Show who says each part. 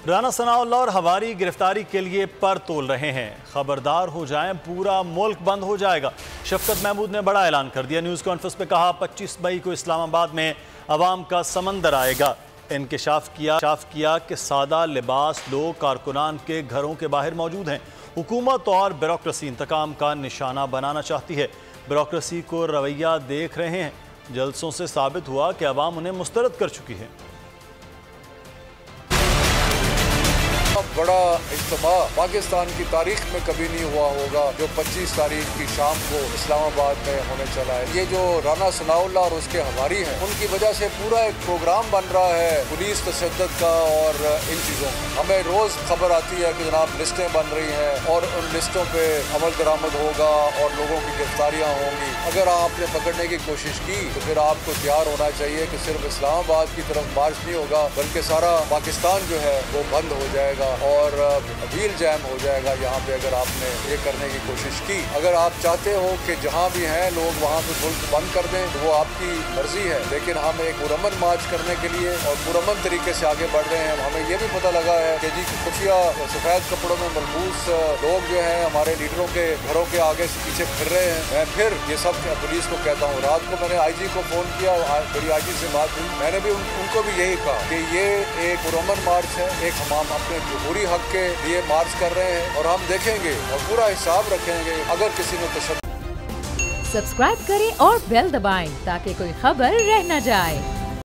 Speaker 1: رانا ثناءاللہ اور ہماری گرفتاری کے لیے پر تول رہے ہیں، خبردار ہو جائیں پورا ملک بند ہو جائے گا۔ شفقت محمود نے بڑا اعلان کر دیا، نیوز کانفرنس پہ کہا 25 مئی کو اسلام آباد میں عوام کا سمندر آئے گا۔ انکشاف کیا کہ سادہ لباس لوگ کارکنان کے گھروں کے باہر موجود ہیں۔ حکومت اور بیوروکریسی انتقام کا نشانہ بنانا چاہتی ہے، بیوروکریسی کو رویہ دیکھ رہے ہیں۔ جلسوں سے ثابت ہوا کہ عوام انہیں مسترد کر چکی ہے۔
Speaker 2: بڑا اجتماع پاکستان کی تاریخ میں کبھی نہیں ہوا ہوگا جو 25 تاریخ کی شام کو اسلام آباد میں ہونے چلا ہے۔ یہ جو رانا ثناءاللہ اور اس کے ہماری ہیں، ان کی وجہ سے پورا ایک پروگرام بن رہا ہے پولیس تشدد کا اور ان چیزوں کا۔ ہمیں روز خبر آتی ہے کہ جناب لسٹیں بن رہی ہیں اور ان لسٹوں پہ عمل درآمد ہوگا اور لوگوں کی گرفتاریاں ہوں گی۔ اگر آپ نے پکڑنے کی کوشش کی تو پھر آپ کو تیار ہونا چاہیے کہ صرف اسلام آباد کی طرف مارچ نہیں ہوگا بلکہ سارا پاکستان جو ہے وہ بند ہو جائے گا اور ویل جیم ہو جائے گا یہاں پہ اگر آپ نے یہ کرنے کی کوشش کی۔ اگر آپ چاہتے ہو کہ جہاں بھی ہیں لوگ وہاں پہ ملک بند کر دیں تو وہ آپ کی مرضی ہے، لیکن ہم ایک پرامن مارچ کرنے کے لیے اور پرامن طریقے سے آگے بڑھ رہے ہیں۔ ہمیں یہ بھی پتہ لگا ہے کہ جی خفیہ سفید کپڑوں میں ملبوس لوگ جو ہیں ہمارے لیڈروں کے گھروں کے آگے سے پیچھے پھر رہے ہیں۔ میں پھر یہ سب پولیس کو کہتا ہوں، رات کو میں نے آئی جی کو فون کیا، میری آئی جی سے بات ہوئی، میں نے بھی ان کو بھی یہی کہا کہ یہ ایک پرامن مارچ ہے، ایک ہم اپنے جمہوری حق کے لیے مارچ کر رہے ہیں اور ہم دیکھیں گے اور پورا حساب رکھیں گے اگر کسی نے تشدد۔
Speaker 3: سبسکرائب کریں اور بیل دبائیں تاکہ کوئی خبر رہ نہ جائے۔